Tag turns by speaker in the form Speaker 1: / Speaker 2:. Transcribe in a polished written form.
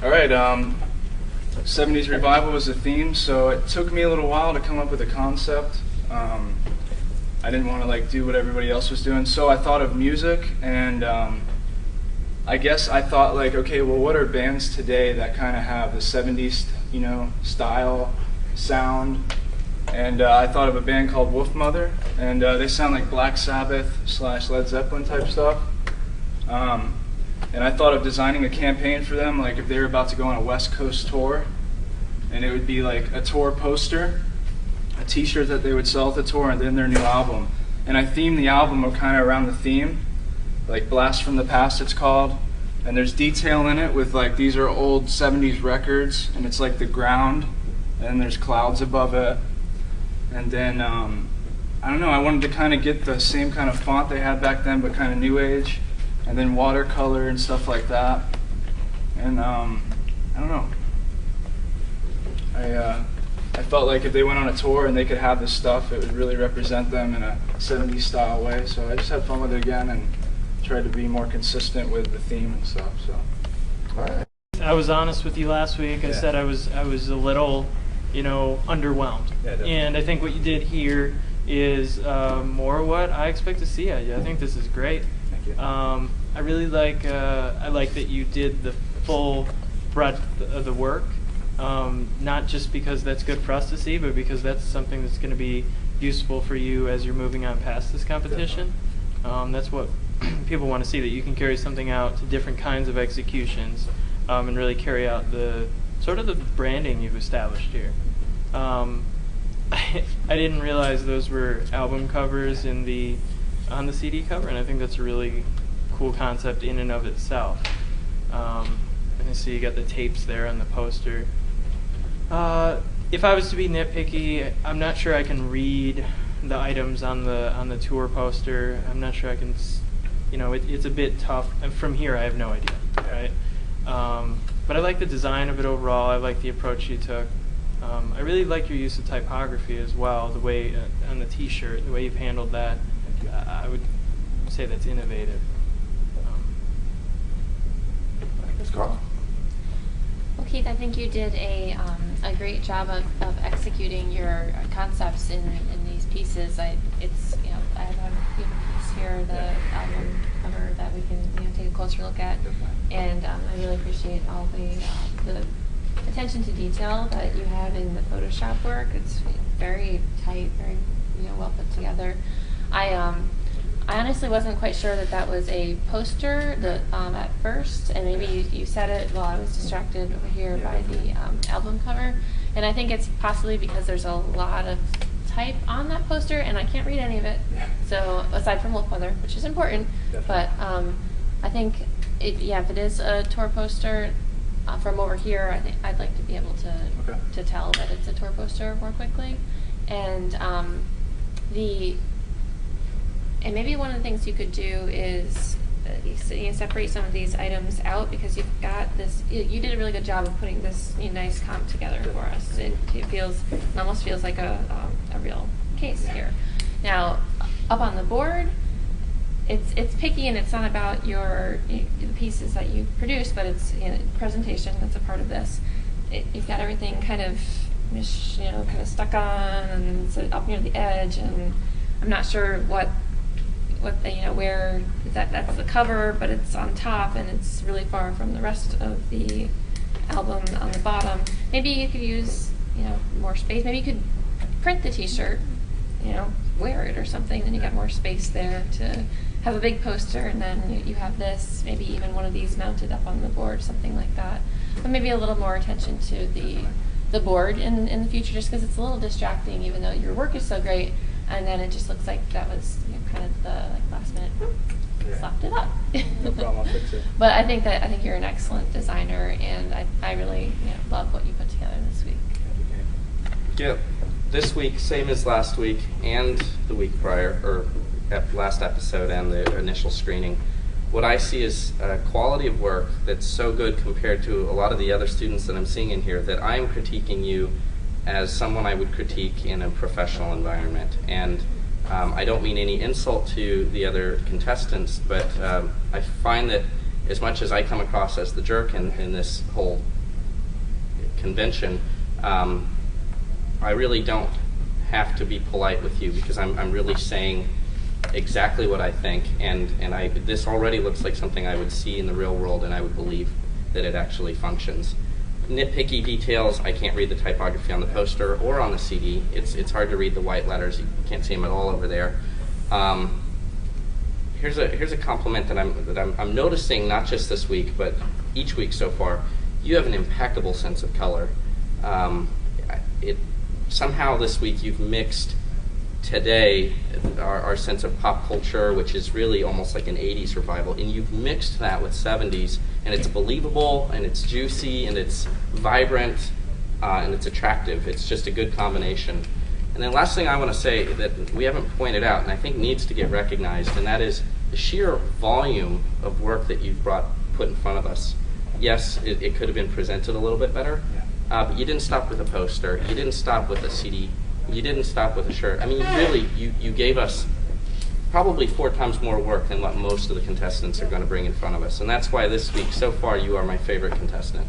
Speaker 1: All right, 70s revival was the theme, so it took me a little while to come up with a concept. I didn't want to like do what everybody else was doing, so I thought of music, and I guess I thought like, okay, well, what are bands today that kind of have the 70s, you know, style, sound? And I thought of a band called Wolfmother, and they sound like Black Sabbath / Led Zeppelin type stuff. And I thought of designing a campaign for them, like if they were about to go on a West Coast tour, and it would be like a tour poster, a t-shirt that they would sell at the tour, and then their new album. And I themed the album kind of around the theme, like Blast from the Past it's called, and there's detail in it with like these are old 70s records, and it's like the ground, and then there's clouds above it. And then, I don't know, I wanted to kind of get the same kind of font they had back then, but kind of new age. And then watercolor and stuff like that. And I don't know. I felt like if they went on a tour and they could have this stuff, it would really represent them in a 70s style way. So I just had fun with it again and tried to be more consistent with the theme and stuff. So.
Speaker 2: All right.
Speaker 3: I was honest with you last week. I said I was a little, underwhelmed.
Speaker 1: Yeah,
Speaker 3: and I think what you did here is more what I expect to see at you. I think this is great.
Speaker 1: Thank you.
Speaker 3: I really like that you did the full breadth of the work. Not just because that's good for us to see, but because that's something that's going to be useful for you as you're moving on past this competition. That's what people want to see, that you can carry something out to different kinds of executions and really carry out the sort of the branding you've established here. I didn't realize those were album covers on the CD cover, and I think that's a really cool concept in and of itself. And I see you got the tapes there on the poster. If I was to be nitpicky, I'm not sure I can read the items on the tour poster. I'm not sure I can, it's a bit tough. And from here, I have no idea, right? But I like the design of it overall. I like the approach you took. I really like your use of typography as well, the way on the t-shirt, the way you've handled that. I would say that's innovative.
Speaker 2: Let's go.
Speaker 4: Well, Keith, I think you did a great job of executing your concepts in these pieces. I have a piece here, the album cover that we can take a closer look at, and I really appreciate all the attention to detail that you have in the Photoshop work. It's very tight, very well put together. I honestly wasn't quite sure that was a poster at first, and maybe you said it while I was distracted over here by the album cover. And I think it's possibly because there's a lot of type on that poster, and I can't read any of it. So aside from Wolfmother, which is important, but I think if it is a tour poster from over here, I think I'd like to be able to tell that it's a tour poster more quickly, and And maybe one of the things you could do is separate some of these items out, because you've got this. You did a really good job of putting this nice comp together for us. It almost feels like a real case here. Now, up on the board, it's picky, and it's not about the pieces that you produce, but it's presentation that's a part of this. You've got everything kind of stuck on, and it's up near the edge, and I'm not sure where that's the cover, but it's on top, and it's really far from the rest of the album on the bottom. Maybe you could use more space. Maybe you could print the t-shirt, wear it or something, then you got more space there to have a big poster, and then you have this, maybe even one of these mounted up on the board, something like that. But maybe a little more attention to the board in the future, just because it's a little distracting, even though your work is so great. And then it just looks like that was kind of the last minute slapped it up.
Speaker 1: No problem, I'll fix it.
Speaker 4: But I think you're an excellent designer, and I really love what you put together this week.
Speaker 5: Yeah, this week, same as last week and the week prior, or last episode and the initial screening. What I see is a quality of work that's so good compared to a lot of the other students that I'm seeing in here that I'm critiquing you as someone I would critique in a professional environment. And I don't mean any insult to the other contestants, but I find that as much as I come across as the jerk in this whole convention, I really don't have to be polite with you because I'm really saying exactly what I think, and this already looks like something I would see in the real world, and I would believe that it actually functions. Nitpicky details, I can't read the typography on the poster or on the CD. It's hard to read the white letters. You can't see them at all over there. Here's a compliment that I'm noticing, not just this week, but each week so far. You have an impeccable sense of color. Somehow this week you've mixed today our sense of pop culture, which is really almost like an 80s revival, and you've mixed that with 70s, and it's believable, and it's juicy, and it's vibrant, and it's attractive. It's just a good combination. And then last thing I want to say that we haven't pointed out, and I think needs to get recognized, and that is the sheer volume of work that you've put in front of us. Yes, it could have been presented a little bit better, but you didn't stop with a poster. You didn't stop with a CD. You didn't stop with a shirt. I mean, you gave us probably 4 times more work than what most of the contestants are going to bring in front of us. And that's why this week, so far, you are my favorite contestant.